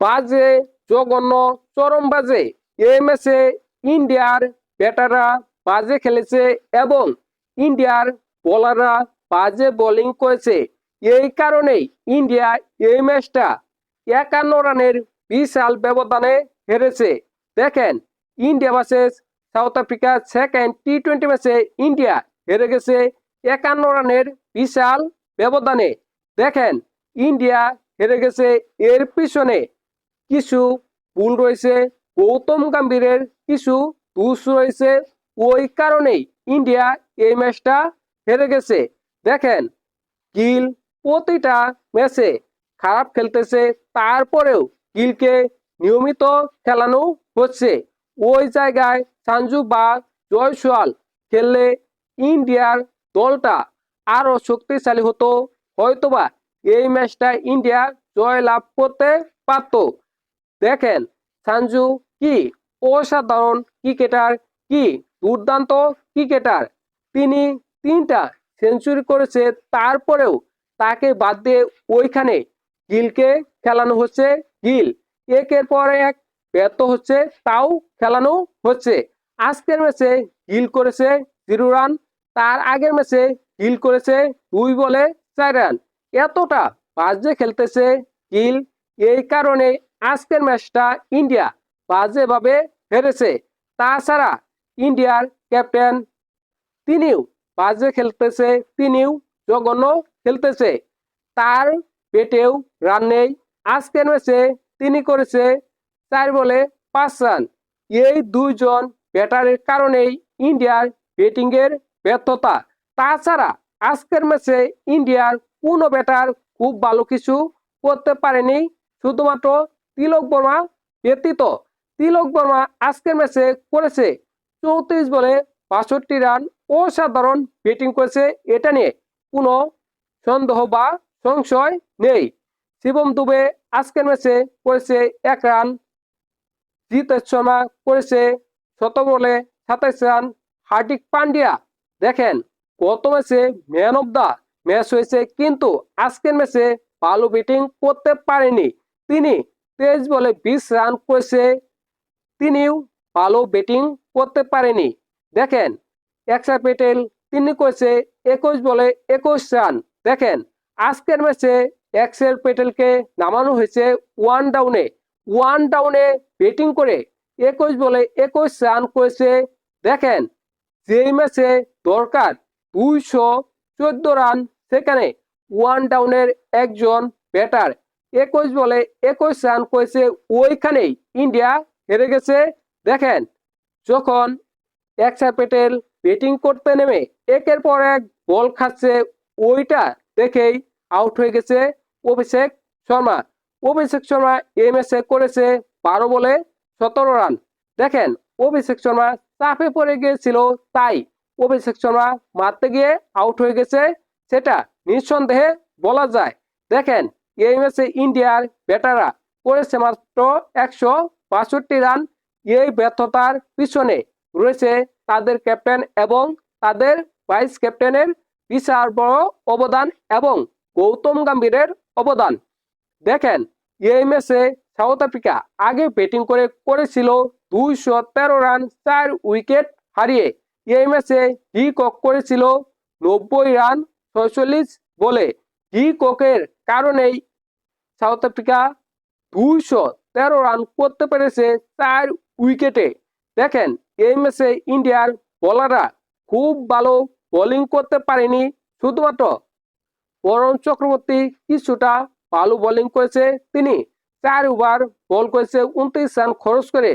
বাজে, জঘন্য, চরম বাজে। এই ম্যাচে ইন্ডিয়ার ব্যাটাররা বাজে খেলেছে এবং ইন্ডিয়ার বোলাররা বাজে বোলিং করেছে। এই কারণেই ইন্ডিয়া এই ম্যাচটা 51 রানের বিশাল ব্যবধানে হেরেছে। দেখেন, India versus South Africa second টি-20 ম্যাচে ইন্ডিয়া হেরে গেছে 51 রানের বিশাল ব্যবধানে। দেখেন, ইন্ডিয়া হেরে গেছে, এর পিছনে কিছু ভুল রয়েছে, গৌতম গম্ভীরের কিছু দোষ রয়েছে। ওই কারণেই ইন্ডিয়া এই ম্যাচটা হেরে গেছে। দেখেন, গিল প্রতিটা ম্যাচে খারাপ খেলতেছে, তারপরেও গিলকে নিয়মিত খেলানো হচ্ছে। ওই জায়গায় সঞ্জু বা জয়সওয়াল খেললে ইন্ডিয়ার দলটা আরো শক্তিশালী হতো, হয়তোবা এই ম্যাচটা ইন্ডিয়া জয় লাভ করতে পারত। দেখেন, সঞ্জু কি অসাধারণ ক্রিকেটার, কি দুর্দান্ত ক্রিকেটার। তিনি 3টা সেঞ্চুরি করেছে, তারপরেও তাকে বাদ দিয়ে ওইখানে গিলকে খেলানো হচ্ছে। গিল একের পর এক ব্যর্থ হচ্ছে, তাও খেলানো হচ্ছে। আজকের ম্যাচে গিল করেছে 0 রান, তার আগের ম্যাচে গিল করেছে 2 বলে 4 রান। এতটা বাজে খেলতেছে গিল, এই কারণে আজকের ম্যাচটা ইন্ডিয়া বাজেভাবে হেরেছে। তাছাড়া ইন্ডিয়ার ক্যাপ্টেন তিনিও বাজে খেলতেছে, তিনিও জঘন্য খেলতেছে। তার পেটেও রান নেই। আজকের ম্যাচে তিনি করেছে 4 বলে 5 রান। এই দুইজন ব্যাটারের কারণেই ইন্ডিয়ার ব্যাটিং এর ব্যর্থতা। তাছাড়া আজকের ম্যাচে ইন্ডিয়ার কোনো ব্যাটার খুব ভালো কিছু করতে পারেনি, শুধুমাত্র তিলক বর্মা ব্যতীত। তিলক বর্মা আজকের ম্যাচে করেছে 34 বলে 62 রান। অসাধারণ ব্যাটিং করেছে, এটা নিয়ে কোনো সন্দেহ বা সংশয় নেই। শিবম দুবে আজকের ম্যাচে করেছে 1 রান। জিতেশ শর্মা করেছে 17 বলে 27 রান। হার্দিক পান্ডিয়া দেখেন, গত ম্যাচে ম্যান অফ দা ম্যাচ হয়েছে, কিন্তু আজকের ম্যাচে ভালো ব্যাটিং করতে পারেনি। তিনি 23 বলে 20 রান করেছে, তিনিও ভালো ব্যাটিং করতে পারেনি। দেখেন, অক্ষর প্যাটেল তিনি করেছে 21 বলে 21 রান। দেখেন, আজকের ম্যাচে অক্ষর প্যাটেলকে নামানো হয়েছে ওয়ান ডাউনে ব্যাটিং করে 21 বলে 21 রান করেছে। দেখেন, যেই ম্যাচে দরকার 214 রান, সেখানে ওয়ান ডাউনের একজন ব্যাটার 21 বলে 21 রান করেছে, ওইখানেই ইন্ডিয়া হেরে গেছে। দেখেন, যখন অক্ষর প্যাটেল ব্যাটিং করতে নেমে একের পর এক বল খাচ্ছে, ওইটা দেখেই আউট হয়ে গেছে অভিষেক শর্মা। অভিষেক শর্মা এই ম্যাচে করেছে 12 বলে 17 রান। দেখেন, অভিষেক শর্মা চাপে পড়ে গিয়েছিল, তাই অভিষেক শর্মা মারতে গিয়ে আউট হয়ে গেছে, সেটা নিঃসন্দেহে বলা যায়। দেখেন, এই ম্যাচে ইন্ডিয়ার ব্যাটাররা করেছে মাত্র 162 রান। এই ব্যর্থতার পিছনে রয়েছে তাদের ক্যাপ্টেন এবং তাদের ভাইস ক্যাপ্টেনের বিশাল বড় অবদান এবং গৌতম গম্ভীরের অবদান। দেখেন, এই ম্যাচে সাউথ আফ্রিকা আগে ব্যাটিং করেছিল 213 রান 4 উইকেট হারিয়ে। এই ম্যাচে ডি কক করেছিল 90 রান 46 বলে। ডি ককের কারণেই সাউথ আফ্রিকা 213 রান করতে পেরেছে 4 উইকেটে। দেখেন, এই ম্যাচে ইন্ডিয়ার বোলাররা খুব ভালো বোলিং করতে পারেনি, শুধুমাত্র বরুণ চক্রবর্তী কিছুটা ভালো বোলিং করেছে। তিনি 4 ওভার বল করেছে, 29 রান খরচ করে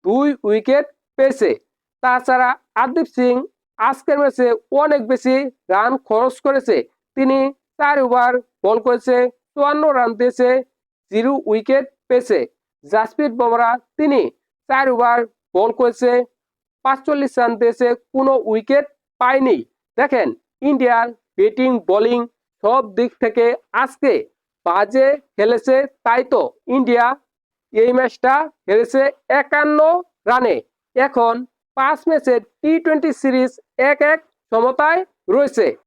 2 উইকেট পেয়েছে। তাছাড়া আরদীপ সিং আজকের ম্যাচে অনেক বেশি রান খরচ করেছে, তিনি 4 ওভার বল করেছে, 54 রান দিয়েছে, 0 উইকেট পেয়েছে। জাসপ্রীত বুমরাহ তিনি 4 ওভার বল করেছে, 45 রান দিয়েছে, কোনো উইকেট পায়নি। দেখেন, ইন্ডিয়ার ব্যাটিং বোলিং সব দিক থেকে আজকে বাজে খেলেছে, তাই তো ইন্ডিয়া এই ম্যাচটা হেরেছে 51 রানে। এখন 5 ম্যাচের টি-20 সিরিজ 1-1 সমতায় রয়েছে।